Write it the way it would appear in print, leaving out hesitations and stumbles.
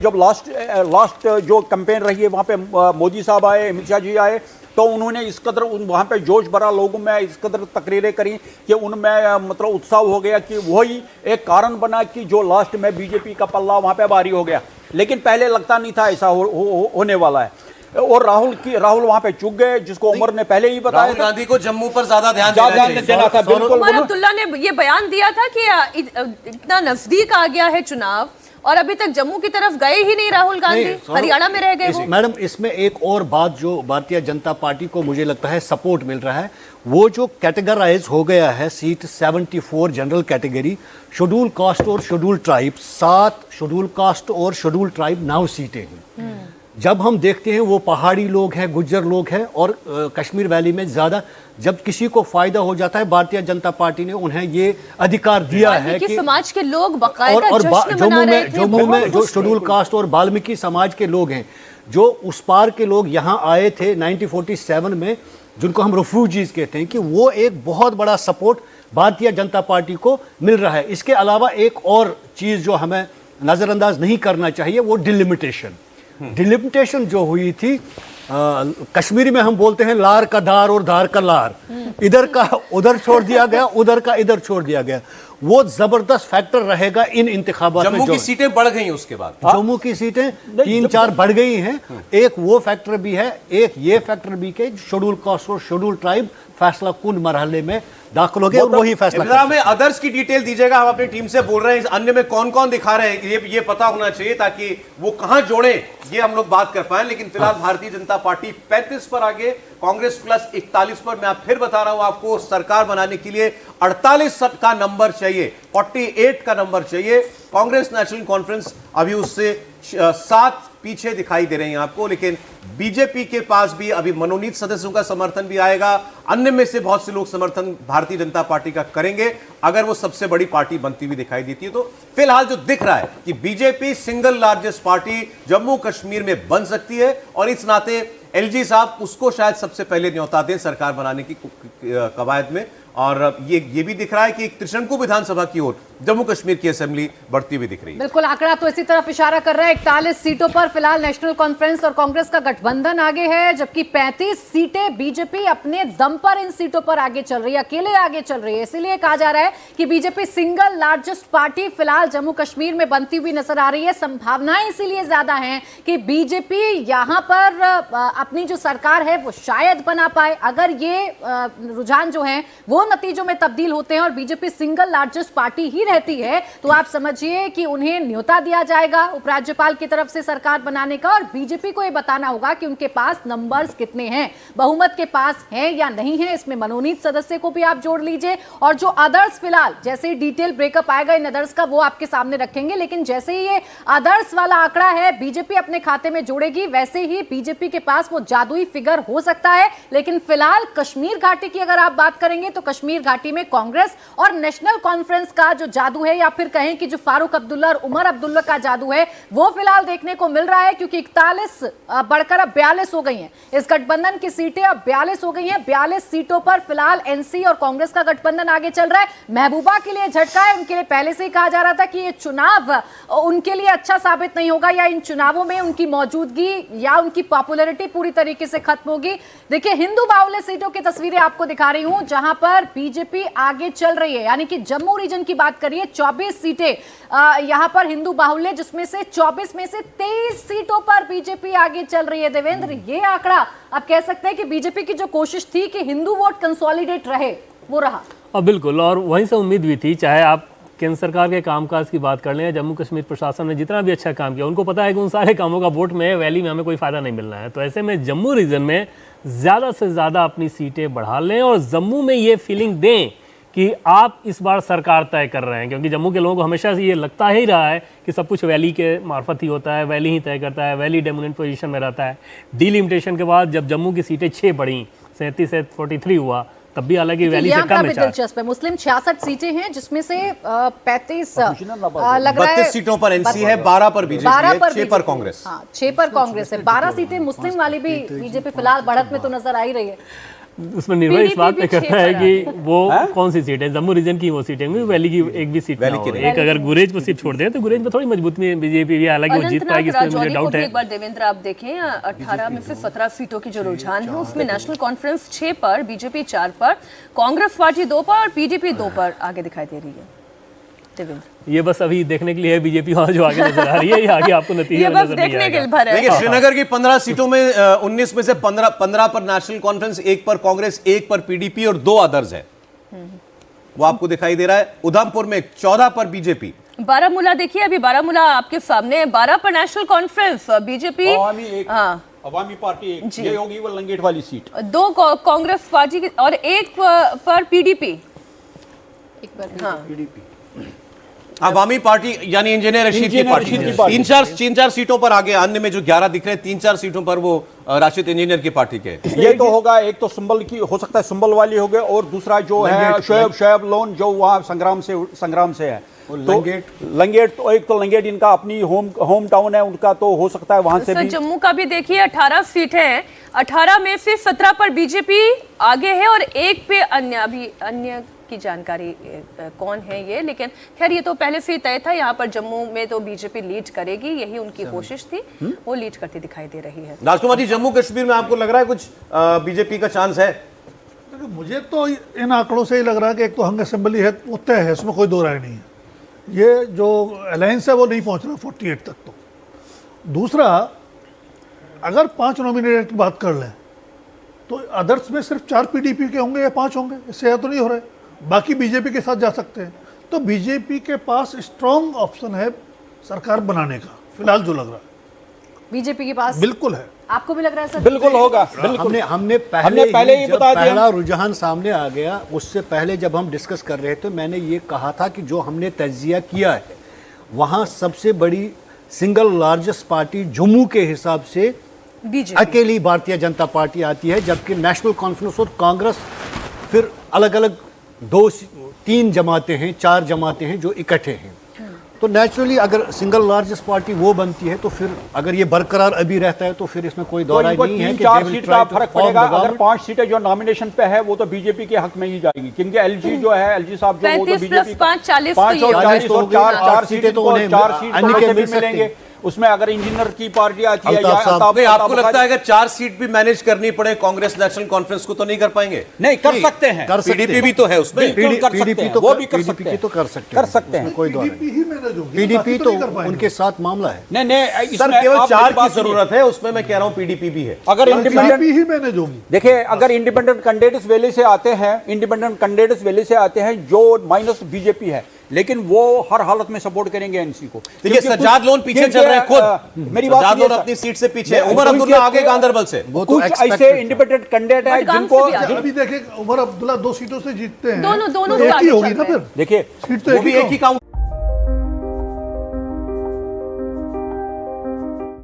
जब लास्ट जो कैंपेन रही है वहाँ पे मोदी साहब आए, अमित शाह जी आए, तो उन्होंने इस कदर वहाँ पे जोश भरा लोगों में, इस कदर तकरीरें करी कि उनमें मतलब उत्साह हो गया कि वही एक कारण बना कि जो लास्ट में बीजेपी का पल्ला वहाँ पे भारी हो गया। लेकिन पहले लगता नहीं था ऐसा होने वाला है। और राहुल वहां पे चूक गए, जिसको उमर ने पहले ही बताया। राहुल गांधी को जम्मू पर ज्यादा ध्यान देना था। बिल्कुल उमर अब्दुल्ला ने ये बयान दिया था कि इतना नजदीक आ गया है चुनाव और अभी तक जम्मू की तरफ गए ही नहीं राहुल गांधी, हरियाणा में रह गए वो। मैडम, इसमें एक और बात जो भारतीय जनता पार्टी को मुझे लगता है सपोर्ट मिल रहा है, वो जो कैटेगराइज हो गया है seat 74 general category, schedule caste और शेड्यूल ट्राइब, 7 शेड्यूल कास्ट और शेड्यूल ट्राइब 9 सीटें हैं। जब हम देखते हैं वो पहाड़ी लोग हैं, गुज्जर लोग हैं और कश्मीर वैली में ज़्यादा, जब किसी को फायदा हो जाता है, भारतीय जनता पार्टी ने उन्हें ये अधिकार दिया है कि समाज के लोग बाकायदा और जम्मू में जो शेड्यूल कास्ट और वाल्मीकि समाज के लोग हैं, जो उस पार के लोग यहाँ आए थे 1947 में, जिनको हम रेफ्यूजीज कहते हैं, कि वो एक बहुत बड़ा सपोर्ट भारतीय जनता पार्टी को मिल रहा है। इसके अलावा एक और चीज़ जो हमें नज़रअंदाज नहीं करना चाहिए, वो डिलिमिटेशन जो हुई थी, कश्मीरी में हम बोलते हैं लार का धार और धार का लार, इधर का उधर छोड़ दिया गया, उधर का इधर छोड़ दिया गया। वो जबरदस्त फैक्टर रहेगा इन इंतखाबात में। जम्मू की सीटें बढ़ गई, उसके बाद जम्मू की सीटें 3-4 बढ़ गई हैं। एक वो फैक्टर भी है, एक ये फैक्टर भी के शेड्यूल कास्ट और शेड्यूल ट्राइब फैसला कुन मरहले में दाखिल हो गए और वही फैसला। में अदर्स की डिटेल दीजिएगा, हम अपनी टीम से बोल रहे हैं अन्य में कौन कौन दिखा रहे हैं, ये पता होना चाहिए ताकि वो कहां जोड़े, ये हम लोग बात कर पाए। लेकिन फिलहाल भारतीय जनता पार्टी 35 पर आगे, कांग्रेस प्लस 41 पर। मैं फिर बता रहा हूं आपको, सरकार बनाने के लिए 48 का नंबर चाहिए, 48 का नंबर चाहिए। कांग्रेस नेशनल कॉन्फ्रेंस अभी उससे 7 पीछे दिखाई दे रहे हैं आपको, लेकिन बीजेपी के पास भी अभी मनोनीत सदस्यों का समर्थन भी आएगा। अन्य में से बहुत से लोग समर्थन भारतीय जनता पार्टी का करेंगे अगर वो सबसे बड़ी पार्टी बनती हुई दिखाई देती है। तो फिलहाल जो दिख रहा है कि BJP single largest party Jammu Kashmir में बन सकती है, और इस नाते एलजी साहब उसको शायद सबसे पहले न्योता दें सरकार बनाने की कवायद में। और ये भी दिख रहा है कि त्रिशंकु विधानसभा की ओर जम्मू कश्मीर की असेंबली बढ़ती हुई दिख रही है। बिल्कुल, आंकड़ा तो इसी तरफ इशारा कर रहा है। 41 सीटों पर फिलहाल नेशनल कॉन्फ्रेंस और कांग्रेस का गठबंधन आगे है, जबकि 35 सीटें बीजेपी अपने दम पर इन सीटों पर आगे चल रही है, अकेले आगे चल रही है। इसीलिए कहा जा रहा है कि बीजेपी सिंगल लार्जेस्ट पार्टी फिलहाल जम्मू कश्मीर में बनती हुई नजर आ रही है। संभावनाएं इसीलिए ज्यादा हैं कि बीजेपी यहां पर अपनी जो सरकार है वो शायद बना पाए। अगर ये रुझान जो है वो नतीजों में तब्दील होते हैं और बीजेपी सिंगल लार्जेस्ट पार्टी ही रहती है, तो आप समझिए कि उन्हें न्योता दिया जाएगा उपराज्यपाल की तरफ से सरकार बनाने का, और बीजेपी को यह बताना होगा कि उनके पास नंबर्स कितने हैं, बहुमत के पास है या नहीं है। इसमें मनोनीत सदस्य को भी आप जोड़ लीजिए, और जो अदर्स फिलहाल जैसे ही डिटेल ब्रेकअप आएगा इन अदर्स का, वो आपके सामने रखेंगे। लेकिन जैसे ही ये अदर्स वाला आंकड़ा है बीजेपी अपने खाते में जोड़ेगी, वैसे ही बीजेपी के पास वो जादुई फिगर हो सकता है। लेकिन फिलहाल कश्मीर घाटी की अगर आप बात करेंगे तो कश्मीर घाटी में कांग्रेस और नेशनल कॉन्फ्रेंस का जो जादू है, या फिर कहें कि जो फारूक अब्दुल्ला और उमर अब्दुल्ला का जादू है, वो फिलहाल देखने को मिल रहा है। क्योंकि 41 बढ़कर अब 42 हो गई हैं, इस गठबंधन की सीटें अब 42 हो गई हैं। 42 सीटों पर फिलहाल एनसी और कांग्रेस का गठबंधन आगे चल रहा है। महबूबा के लिए झटका है, उनके लिए पहले से ही कहा जा रहा था कि ये चुनाव उनके लिए अच्छा साबित नहीं होगा, या इन चुनावों में उनकी मौजूदगी या उनकी पॉपुलैरिटी पूरी तरीके से खत्म होगी। देखिए, हिंदू बाहुल्य सीटों की तस्वीरें आपको दिखा रही हूं जहां पर बीजेपी आगे चल रही है। यानी कि जम्मू रीजन की बात करिए, 24 सीटें यहां पर हिंदू बाहुल्य, जिसमें से 24 में से 23 सीटों पर बीजेपी आगे चल रही है। देवेंद्र, ये आंकड़ा आप कह सकते हैं कि बीजेपी की जो कोशिश थी कि हिंदू वोट कंसोलिडेट रहे, वो रहा। बिल्कुल, और वहीं से उम्मीद भी थी। चाहे आप केंद्र सरकार के कामकाज की बात कर लें, जम्मू कश्मीर प्रशासन ने जितना भी अच्छा काम किया, उनको पता है कि उन सारे कामों का वोट में वैली में हमें कोई फायदा नहीं मिलना है। तो ऐसे में जम्मू रीजन में ज़्यादा से ज़्यादा अपनी सीटें बढ़ा लें और जम्मू में ये फीलिंग दें कि आप इस बार सरकार तय कर रहे हैं। क्योंकि जम्मू के लोगों को हमेशा से ये लगता ही रहा है कि सब कुछ वैली के मार्फत ही होता है, वैली ही तय करता है, वैली डोमिनेंट पोजीशन में रहता है। डिलिमिटेशन के बाद जब जम्मू की सीटें 6 बढ़ी, 37 से 43 हुआ, तब भी हालांकि वैली से कम है। दिलचस्प है, मुस्लिम 66 सीटें हैं, जिसमें से 35 लग रहा है 32 सीटों पर एनसी है, 12 पर बीजेपी है, 6 पर कांग्रेस। 6 पर कांग्रेस है, 12 सीटें मुस्लिम वाली भी बीजेपी फिलहाल बढ़त में तो नजर आ ही रही है। उसमें निर्भर इस बात पे PDP भी करता है 6 कि वो कौन सी सीट है। जम्मू रीजन की वो सीट है, वैली की एक भी सीट ना वैली की हो। नहीं। एक अगर गुरेज को सिर्फ छोड़ दें तो गुरेज में थोड़ी मजबूती में बीजेपी भी, हालांकि वो जीत पाएगी इसमें मुझे राजौरी को डाउट भी है। एक बार देवेंद्र आप देखें, 18 में से 17 सीटों की जो रुझान है उसमें नेशनल कॉन्फ्रेंस 6 पर, बीजेपी 4 पर, कांग्रेस पार्टी 2 पर और पीडीपी 2 पर आगे दिखाई दे रही है। देवेंद्र, ये बस अभी देखने के लिए है बीजेपी वहाँ जो आगे नजर आ रही है, ये आगे आपको नतीजा ये बस नजर नहीं देखने के आएगा। लिए भर है। देखिए, श्रीनगर की 15 सीटों में 19 में से 15 पर नेशनल कॉन्फ्रेंस, 1 पर कांग्रेस, 1 पर पीडीपी और 2 अदर्स है। वो आपको दिखाई दे रहा है। उधमपुर में 14 पर बीजेपी। बारामूला देखिए, अभी बारामूला आपके सामने है, 12 पर नेशनल कॉन्फ्रेंस, बीजेपी अवामी एक, हाँ, अवामी पार्टी एक, जी। ये होगी वो लंगेट वाली सीट। 2 कांग्रेस पार्टी की और 1 पर पीडीपी। एक बार हाँ, अवामी पार्टी यानी इंजीनियर रशीद की इंजीनियर पार्टी रशीद की पार्टी। तीन चार सीटों पर आगे, अन्य में जो 11 दिख रहे हैं 3-4 सीटों पर वो राशिद इंजीनियर की पार्टी के। ये तो होगा, एक तो संबल की हो सकता है, संबल वाली हो गए, और दूसरा जो है शोएब लोन जो वहाँ संग्राम से है। तो लंगेट तो एक तो लंगेट इनका अपनी होम टाउन है उनका, तो हो सकता है वहां से सर भी। जम्मू का भी देखिए 18 सीट है, 18 में से 17 पर बीजेपी आगे है और 1 पे अन्य। अभी अन्य की जानकारी कौन है ये, लेकिन खैर ये तो पहले से ही तय था। यहाँ पर जम्मू में तो बीजेपी लीड करेगी, यही उनकी कोशिश थी, वो लीड करती दिखाई दे रही है। राजकुमार जी, जम्मू कश्मीर में आपको लग रहा है कुछ बीजेपी का चांस है? देखिए, मुझे तो इन आंकड़ों से ही लग रहा है कि एक तो हंग असेंबली है वो तय है, इसमें कोई दो राय नहीं है। ये जो अलायंस है वो नहीं पहुंच रहा 48 तक। तो दूसरा, अगर 5 नॉमिनेटेड की बात कर लें तो अदर्स में सिर्फ 4 पीडीपी के होंगे या 5 होंगे, इससे ज़्यादा तो नहीं हो रहा है। बाकी बीजेपी के साथ जा सकते हैं। तो बीजेपी के पास स्ट्रॉन्ग ऑप्शन है सरकार बनाने का, फिलहाल जो लग रहा है बीजेपी के पास बिल्कुल है। आपको भी लग रहा है सर? बिल्कुल होगा, बिल्कुल। हमने पहले ही जब बता दिया। पहला पहला रुझान सामने आ गया, उससे पहले जब हम डिस्कस कर रहे थे मैंने ये कहा था कि जो हमने तज्जिया किया है वहाँ सबसे बड़ी सिंगल लार्जेस्ट पार्टी जम्मू के हिसाब से बीजेपी अकेली भारतीय जनता पार्टी आती है, जबकि नेशनल कॉन्फ्रेंस और कांग्रेस फिर अलग अलग 2-3 जमातें हैं, 4 जमातें हैं जो इकट्ठे हैं। तो नेचुरली अगर सिंगल लार्जेस्ट पार्टी वो बनती है तो फिर अगर ये बरकरार अभी रहता है तो फिर इसमें कोई तो दौरा इनको नहीं है कि 3-4 they will सीट try का to फर्क form पड़ेगा। the अगर government। 5 सीटें जो नॉमिनेशन पे है वो तो बीजेपी के हक में ही जाएगी, क्योंकि एलजी जो है, एलजी साहब जो, वो तो 35 प्लस बीजेपी 5 40 5 और 40 और 4 सीटें तो उन्हें 4 सीट अन्य के मिल सकती मिलेंगे। हैं। उसमें अगर इंजीनियर की पार्टी आती है या अल्ताफ साहब, अल्ताफ- नहीं, आपको अल्ताफ लगता है बुखारी- अगर 4 सीट भी मैनेज करनी पड़े कांग्रेस नेशनल कॉन्फ्रेंस को तो नहीं कर पाएंगे? नहीं, कर सकते हैं, कर सकते पीडीपी हैं। भी तो है उसमें। बिल्कुल कर सकते पीडीपी हैं, तो वो भी कर सकते PDP हैं, की तो कर सकते कर सकते हैं। उसमें कोई दौर पीडीपी नहीं। ही मैनेज होगी, पीडीपी बाकी तो नहीं कर पाएंगे। उनके साथ मामला है। नहीं, सर इसमें केवल आप 4 मेरी की बात सुनिए। जरूरत है, उसमें मैं कह रहा हूं पीडीपी भी है। अगर इंडिपेंडेंट पीडीपी ही मैनेज होगी। देखिए, अगर इंडिपेंडेंट कैंडिडेट्स वैली से आते हैं, इंडिपेंडेंट कैंडिडेट्स वैली से आते हैं जो माइनस बीजेपी है, लेकिन वो हर हालत में सपोर्ट करेंगे एनसी को। देखिए, क्योंकि सज्जाद कुछ- लोन पीछे क्योंकि, चल रहे हैं खुद। मेरी बात सज्जाद सुनिए लोन सर। अपनी सीट से पीछे है। नहीं, उमर उनके- अब्दुल्ला आगे गांधरबल से। वो तो कुछ expected ऐसे था। इंडिपेंडेंट कैंडिडेट है बडगाम जिनको से भी आगे। अभी देखिए उमर अब्दुल्ला 2 सीटों से जीतते हैं, दोनों तो एक ही आगे होगी चल ना रहे फिर हैं। देखिए सीट तो वो भी एक ही काउंट